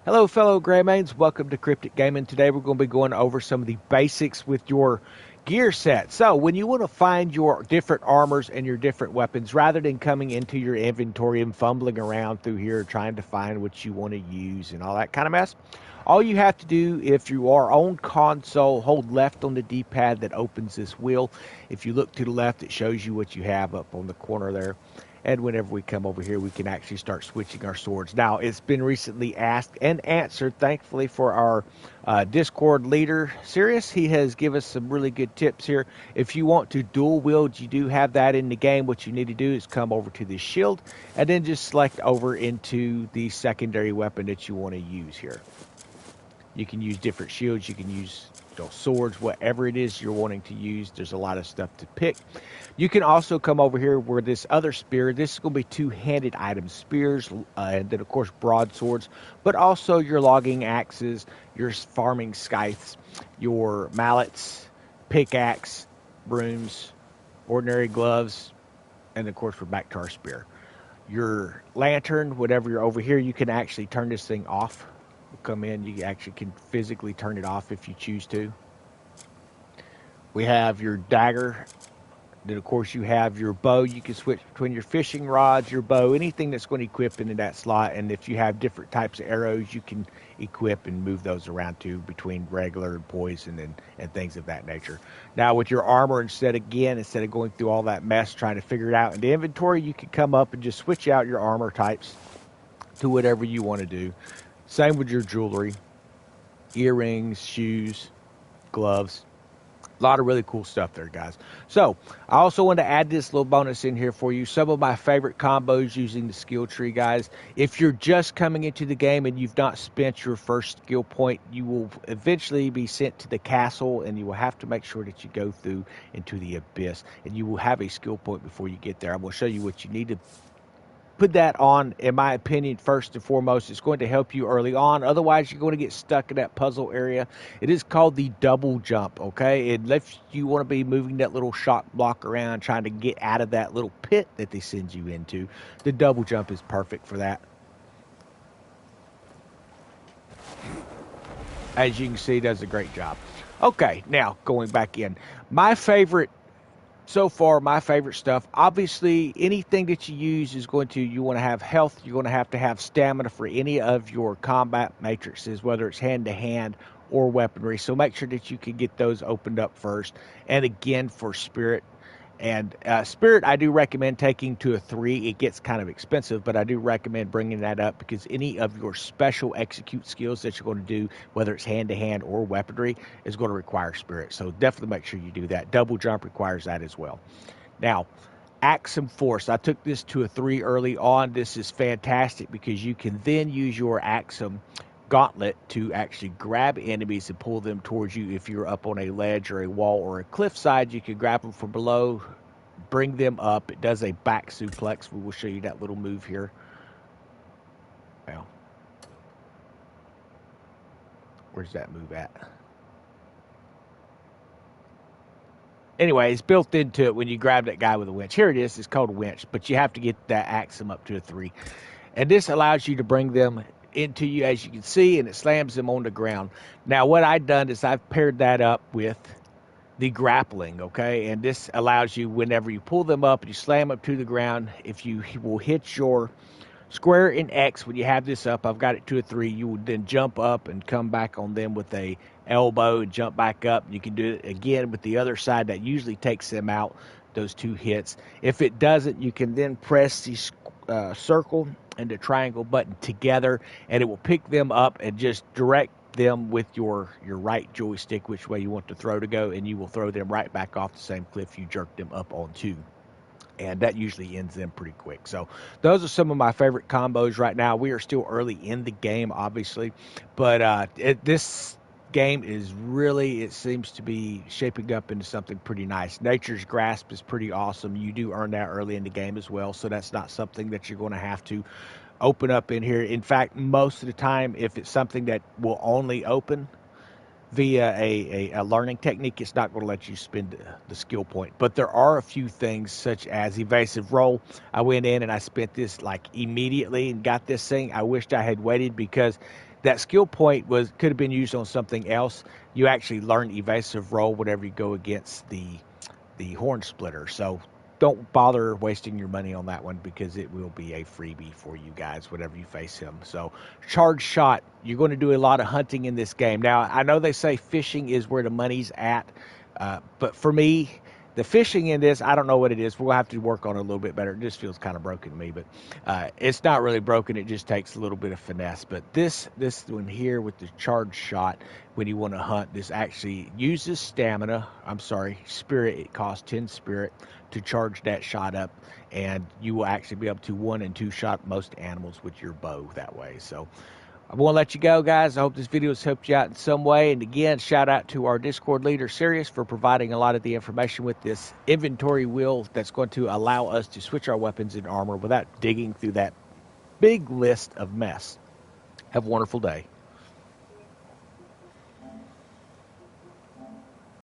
Hello, fellow Greymanes. Welcome to Cryptic Gaming. Today we're going to be going over some of the basics with your gear set. So, when you want to find your different armors and your different weapons, rather than coming into your inventory and fumbling around through here trying to find what you want to use and all that kind of mess, all you have to do, if you are on console, hold left on the D-pad that opens this wheel. If you look to the left, it shows you what you have up on the corner there. And whenever we come over here, we can actually start switching our swords. Now, it's been recently asked and answered, thankfully, for our Discord leader, Sirius. He has given us some really good tips here. If you want to dual wield, you do have that in the game. What you need to do is come over to the shield and then just select over into the secondary weapon that you want to use here. You can use different shields. You can use swords, whatever it is you're wanting to use. There's a lot of stuff to pick. You can also come over here where this other spear, this is going to be two-handed items, spears, and then of course broadswords, but also your logging axes, your farming scythes, your mallets, pickaxe, brooms, ordinary gloves, and of course we're back to our spear. Your lantern, whatever you're over here, you can actually turn this thing off. Come in, you actually can physically turn it off if you choose to. We have your dagger. Then of course you have your bow. You can switch between your fishing rods, your bow, anything that's going to equip into that slot. And if you have different types of arrows, you can equip and move those around too, between regular and poison and things of that nature. Now with your armor, instead of going through all that mess trying to figure it out in the inventory, you can come up and just switch out your armor types to whatever you want to do. Same with your jewelry, earrings, shoes, gloves. A lot of really cool stuff there, guys. So, I also want to add this little bonus in here for you. Some of my favorite combos using the skill tree, guys. If you're just coming into the game and you've not spent your first skill point, you will eventually be sent to the castle, and you will have to make sure that you go through into the abyss. And you will have a skill point before you get there. I will show you what you need to put that on, in my opinion, first and foremost. It's going to help you early on. Otherwise, you're going to get stuck in that puzzle area. It is called the double jump, okay? If you want to be moving that little shock block around, trying to get out of that little pit that they send you into, the double jump is perfect for that. As you can see, it does a great job. Okay, now, going back in. So far, my favorite stuff, obviously, anything that you use is you want to have health, you're going to have stamina for any of your combat matrices, whether it's hand-to-hand or weaponry. So make sure that you can get those opened up first. And again, for spirit, Spirit, I do recommend taking to a 3. It gets kind of expensive, but I do recommend bringing that up because any of your special execute skills that you're going to do, whether it's hand-to-hand or weaponry, is going to require Spirit. So definitely make sure you do that. Double jump requires that as well. Now, Axum Force. I took this to a 3 early on. This is fantastic because you can then use your Axum Gauntlet to actually grab enemies and pull them towards you. If you're up on a ledge or a wall or a cliffside, you can grab them from below, bring them up. It does a back suplex. We will show you that little move here. Well, where's that move at? Anyway, it's built into it when you grab that guy with a winch. Here it is. It's called a winch, but you have to get that Axum up to a 3. And this allows you to bring them into you, as you can see, and it slams them on the ground. Now, what I've done is I've paired that up with the grappling, okay? And this allows you, whenever you pull them up and you slam up to the ground, if you will hit your square and X when you have this up, I've got it to a 3, you would then jump up and come back on them with a elbow and jump back up. You can do it again with the other side. That usually takes them out, those 2 hits. If it doesn't, you can then press the circle and the triangle button together, and it will pick them up and just direct them with your right joystick which way you want the throw to go, and you will throw them right back off the same cliff you jerked them up onto. And that usually ends them pretty quick. So those are some of my favorite combos right now. We are still early in the game, obviously, but this game is really, it seems to be shaping up into something pretty nice. Nature's Grasp is pretty awesome. You do earn that early in the game as well, so that's not something that you're going to have to open up in here. In fact, most of the time, if it's something that will only open via a learning technique, it's not going to let you spend the skill point. But there are a few things, such as evasive roll. I went in and I spent this like immediately and got this thing. I wished I had waited, because that skill point could have been used on something else. You actually learn evasive roll whenever you go against the horn splitter. So don't bother wasting your money on that one because it will be a freebie for you guys whenever you face him. So charge shot, you're going to do a lot of hunting in this game. Now, I know they say fishing is where the money's at, but for me, the fishing in this, I don't know what it is. We'll have to work on it a little bit better. It just feels kind of broken to me, but it's not really broken. It just takes a little bit of finesse. But this one here with the charge shot, when you want to hunt, this actually uses stamina. I'm sorry, spirit. It costs 10 spirit to charge that shot up, and you will actually be able to 1 and 2 shot most animals with your bow that way. So I want to let you go, guys. I hope this video has helped you out in some way. And again, shout out to our Discord leader, Sirius, for providing a lot of the information with this inventory wheel that's going to allow us to switch our weapons and armor without digging through that big list of mess. Have a wonderful day.